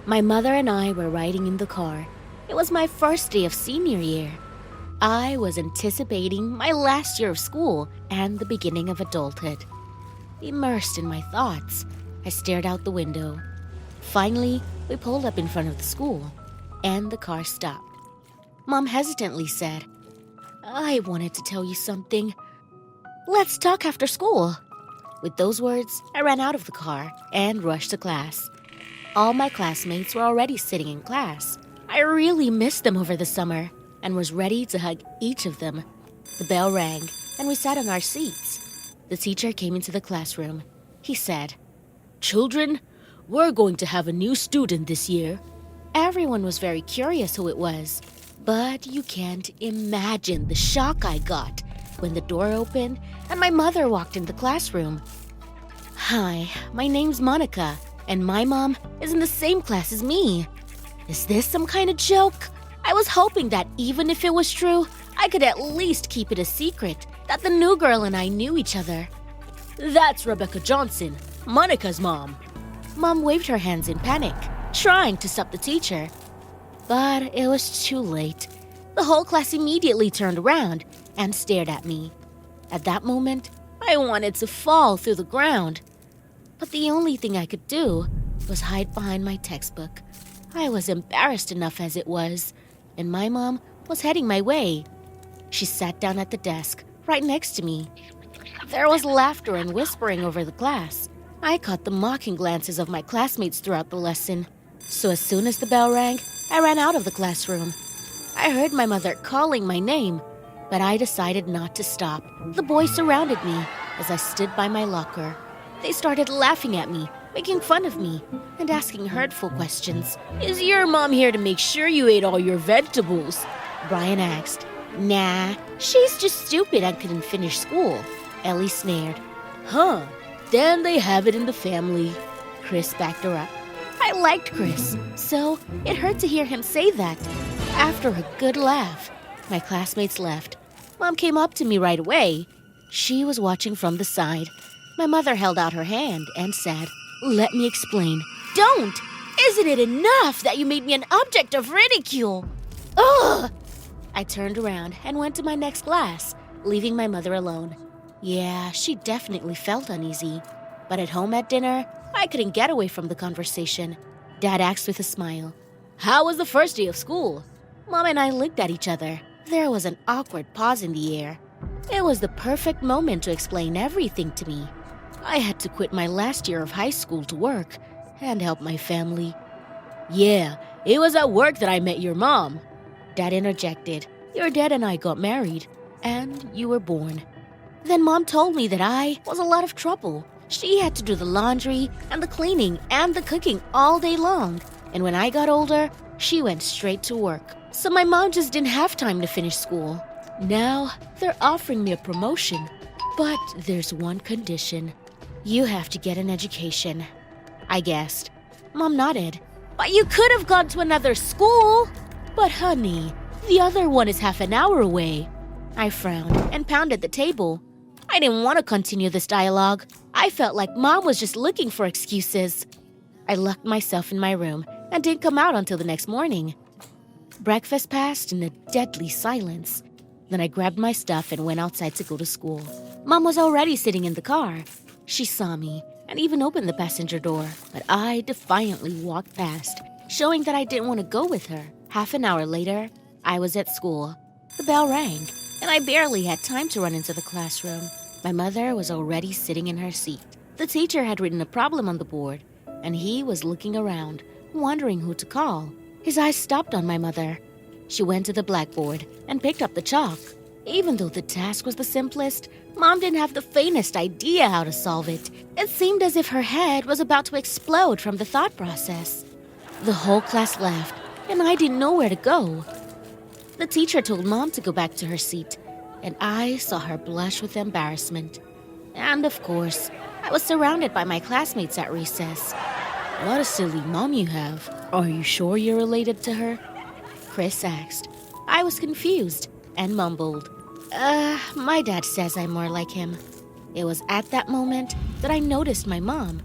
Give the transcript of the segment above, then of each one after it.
My mother and I were riding in the car. It was my first day of senior year. I was anticipating my last year of school and the beginning of adulthood. Immersed in my thoughts, I stared out the window. Finally, we pulled up in front of the school, and the car stopped. Mom hesitantly said, "I wanted to tell you something. Let's talk after school." With those words, I ran out of the car and rushed to class. All my classmates were already sitting in class. I really missed them over the summer and was ready to hug each of them. The bell rang, and we sat on our seats. The teacher came into the classroom. He said, "Children, we're going to have a new student this year." Everyone was very curious who it was, but you can't imagine the shock I got when the door opened and my mother walked in the classroom. "Hi, my name's Monica, and my mom is in the same class as me." Is this some kind of joke? I was hoping that even if it was true, I could at least keep it a secret that the new girl and I knew each other. "That's Rebecca Johnson, Monica's mom." Mom waved her hands in panic, trying to stop the teacher. But it was too late. The whole class immediately turned around and stared at me. At that moment, I wanted to fall through the ground. But the only thing I could do was hide behind my textbook. I was embarrassed enough as it was, and my mom was heading my way. She sat down at the desk right next to me. There was laughter and whispering over the class. I caught the mocking glances of my classmates throughout the lesson. So as soon as the bell rang, I ran out of the classroom. I heard my mother calling my name, but I decided not to stop. The boys surrounded me as I stood by my locker. They started laughing at me, making fun of me, and asking hurtful questions. "Is your mom here to make sure you ate all your vegetables?" Brian asked. "Nah, she's just stupid and couldn't finish school," Ellie snared. "Huh, then they have it in the family." Chris backed her up. I liked Chris, so it hurt to hear him say that. After a good laugh, my classmates left. Mom came up to me right away. She was watching from the side. My mother held out her hand and said, "Let me explain." "Don't! Isn't it enough that you made me an object of ridicule?" Ugh! I turned around and went to my next class, leaving my mother alone. Yeah, she definitely felt uneasy. But at home at dinner, I couldn't get away from the conversation. Dad asked with a smile, "How was the first day of school?" Mom and I looked at each other. There was an awkward pause in the air. It was the perfect moment to explain everything to me. I had to quit my last year of high school to work and help my family. "Yeah, it was at work that I met your mom." Dad interjected. "Your dad and I got married, and you were born." Then Mom told me that I was a lot of trouble. She had to do the laundry and the cleaning and the cooking all day long. And when I got older, she went straight to work. So my mom just didn't have time to finish school. Now, they're offering me a promotion. But there's one condition. You have to get an education, I guessed. Mom nodded. "But you could have gone to another school." "But honey, the other one is half an hour away." I frowned and pounded the table. I didn't want to continue this dialogue. I felt like Mom was just looking for excuses. I locked myself in my room and didn't come out until the next morning. Breakfast passed in a deadly silence. Then I grabbed my stuff and went outside to go to school. Mom was already sitting in the car. She saw me and even opened the passenger door, but I defiantly walked past, showing that I didn't want to go with her. Half an hour later, I was at school. The bell rang, and I barely had time to run into the classroom. My mother was already sitting in her seat. The teacher had written a problem on the board, and he was looking around, wondering who to call. His eyes stopped on my mother. She went to the blackboard and picked up the chalk. Even though the task was the simplest, Mom didn't have the faintest idea how to solve it. It seemed as if her head was about to explode from the thought process. The whole class laughed, and I didn't know where to go. The teacher told Mom to go back to her seat, and I saw her blush with embarrassment. And of course, I was surrounded by my classmates at recess. "What a silly mom you have. Are you sure you're related to her?" Chris asked. I was confused and mumbled, My dad says I'm more like him." It was at that moment that I noticed my mom.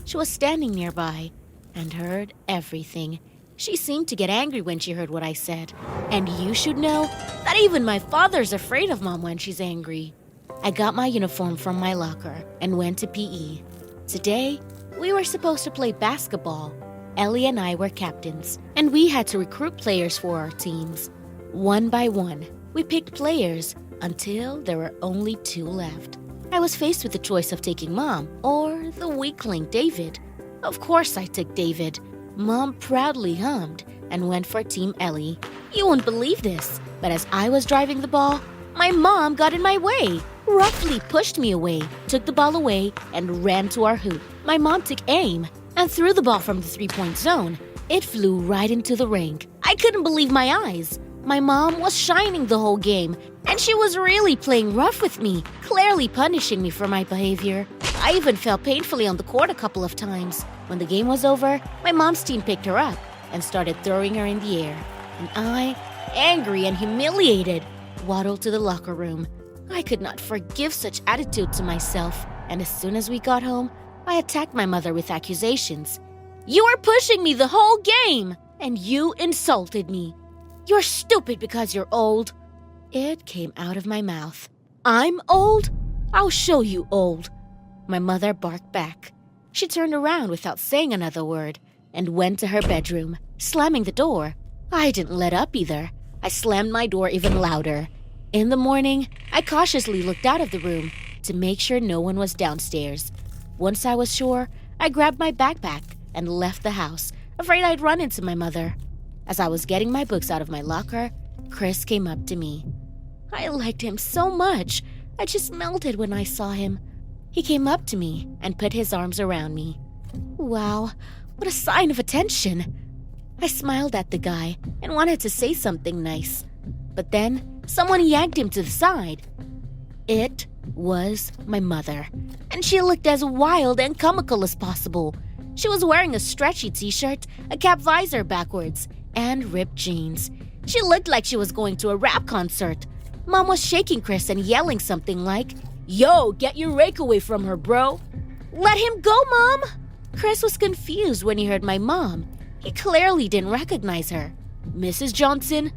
She was standing nearby, and heard everything. She seemed to get angry when she heard what I said. And you should know that even my father's afraid of Mom when she's angry. I got my uniform from my locker and went to PE. Today, we were supposed to play basketball. Ellie and I were captains, and we had to recruit players for our teams. One by one, we picked players until there were only 2 left. I was faced with the choice of taking Mom or the weakling David. Of course I took David. Mom proudly hummed and went for Team Ellie. You won't believe this, but as I was driving the ball, my mom got in my way, roughly pushed me away, took the ball away, and ran to our hoop. My mom took aim and threw the ball from the 3-point zone. It flew right into the ring. I couldn't believe my eyes. My mom was shining the whole game, and she was really playing rough with me, clearly punishing me for my behavior. I even fell painfully on the court a couple of times. When the game was over, my mom's team picked her up and started throwing her in the air. And I, angry and humiliated, waddled to the locker room. I could not forgive such attitude to myself, and as soon as we got home, I attacked my mother with accusations. You were pushing me the whole game, and you insulted me. You're stupid because you're old. It came out of my mouth. I'm old? I'll show you old. My mother barked back. She turned around without saying another word and went to her bedroom, slamming the door. I didn't let up either. I slammed my door even louder. In the morning, I cautiously looked out of the room to make sure no one was downstairs. Once I was sure, I grabbed my backpack and left the house, afraid I'd run into my mother. As I was getting my books out of my locker, Chris came up to me. I liked him so much. I just melted when I saw him. He came up to me and put his arms around me. Wow, what a sign of attention. I smiled at the guy and wanted to say something nice. But then someone yanked him to the side. It was my mother, and she looked as wild and comical as possible. She was wearing a stretchy t-shirt, a cap visor backwards, and ripped jeans. She looked like she was going to a rap concert. Mom was shaking Chris and yelling something like, "Yo, get your rake away from her, bro." "Let him go, Mom!" Chris was confused when he heard my mom. He clearly didn't recognize her. "Mrs. Johnson?"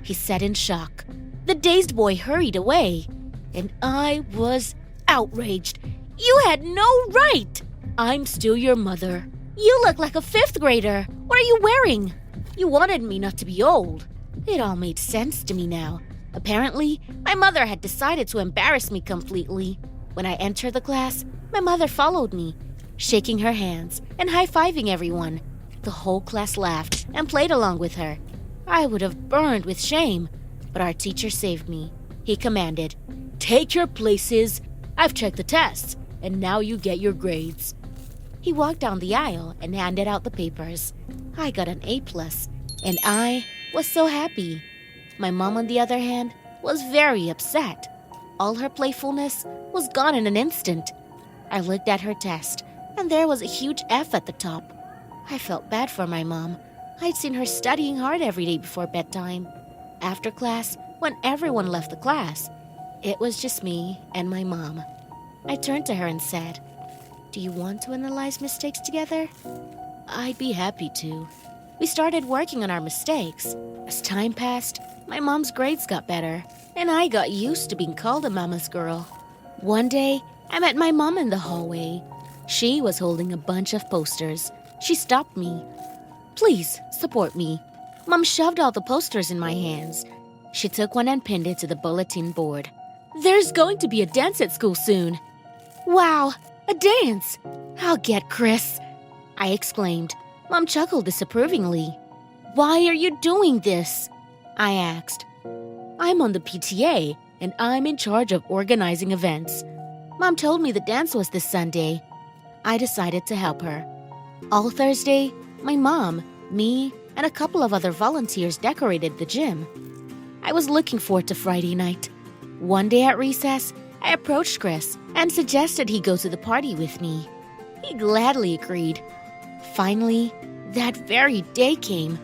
he said in shock. The dazed boy hurried away, and I was outraged. "You had no right!" "I'm still your mother." "You look like a 5th grader. What are you wearing?" "You wanted me not to be old." It all made sense to me now. Apparently, my mother had decided to embarrass me completely. When I entered the class, my mother followed me, shaking her hands and high-fiving everyone. The whole class laughed and played along with her. I would have burned with shame, but our teacher saved me. He commanded, "Take your places. I've checked the tests, and now you get your grades." He walked down the aisle and handed out the papers. I got an A+, and I was so happy. My mom, on the other hand, was very upset. All her playfulness was gone in an instant. I looked at her test, and there was a huge F at the top. I felt bad for my mom. I'd seen her studying hard every day before bedtime. After class, when everyone left the class, it was just me and my mom. I turned to her and said, "Do you want to analyze mistakes together?" "I'd be happy to." We started working on our mistakes. As time passed, my mom's grades got better, and I got used to being called a mama's girl. One day, I met my mom in the hallway. She was holding a bunch of posters. She stopped me. "Please, support me." Mom shoved all the posters in my hands. She took one and pinned it to the bulletin board. "There's going to be a dance at school soon." "Wow, a dance! I'll get Chris," I exclaimed. Mom chuckled disapprovingly. "Why are you doing this?" I asked. "I'm on the PTA, and I'm in charge of organizing events." Mom told me the dance was this Sunday. I decided to help her. All Thursday, my mom, me, and a couple of other volunteers decorated the gym. I was looking forward to Friday night. One day at recess, I approached Chris and suggested he go to the party with me. He gladly agreed. Finally, that very day came.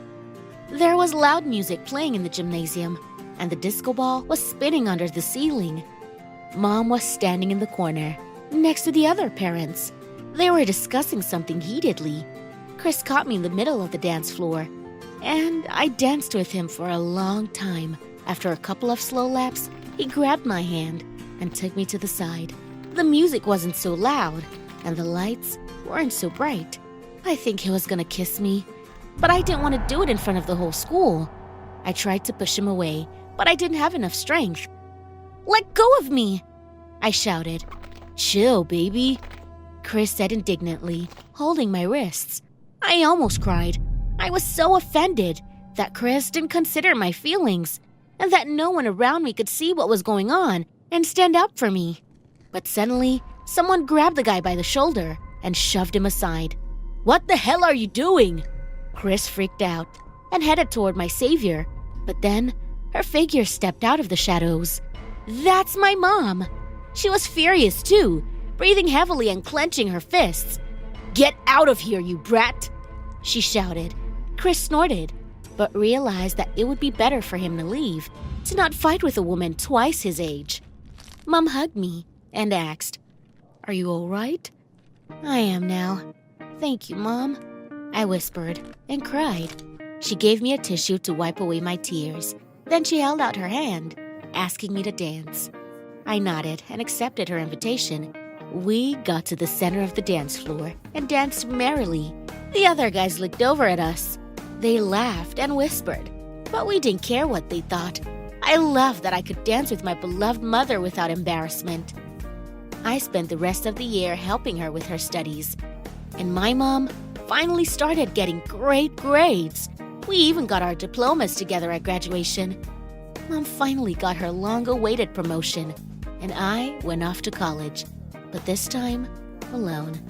There was loud music playing in the gymnasium, and the disco ball was spinning under the ceiling. Mom was standing in the corner, next to the other parents. They were discussing something heatedly. Chris caught me in the middle of the dance floor, and I danced with him for a long time. After a couple of slow laps, he grabbed my hand and took me to the side. The music wasn't so loud, and the lights weren't so bright. I think he was gonna kiss me, but I didn't want to do it in front of the whole school. I tried to push him away, but I didn't have enough strength. "Let go of me!" I shouted. "Chill, baby," Chris said indignantly, holding my wrists. I almost cried. I was so offended that Chris didn't consider my feelings and that no one around me could see what was going on and stand up for me. But suddenly, someone grabbed the guy by the shoulder and shoved him aside. "What the hell are you doing?" Chris freaked out and headed toward my savior, but then her figure stepped out of the shadows. That's my mom. She was furious too, breathing heavily and clenching her fists. "Get out of here, you brat!" she shouted. Chris snorted, but realized that it would be better for him to leave, to not fight with a woman twice his age. Mom hugged me and asked, "Are you all right?" "I am now. Thank you, Mom," I whispered and cried. She gave me a tissue to wipe away my tears. Then she held out her hand, asking me to dance. I nodded and accepted her invitation. We got to the center of the dance floor and danced merrily. The other guys looked over at us. They laughed and whispered, but we didn't care what they thought. I loved that I could dance with my beloved mother without embarrassment. I spent the rest of the year helping her with her studies, and my mom finally started getting great grades. We even got our diplomas together at graduation. Mom finally got her long-awaited promotion, and I went off to college, but this time alone.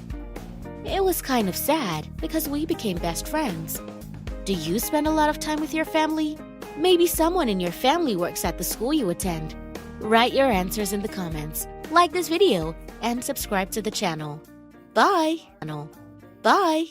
It was kind of sad because we became best friends. Do you spend a lot of time with your family? Maybe someone in your family works at the school you attend. Write your answers in the comments, like this video, and subscribe to the channel. Bye! Bye!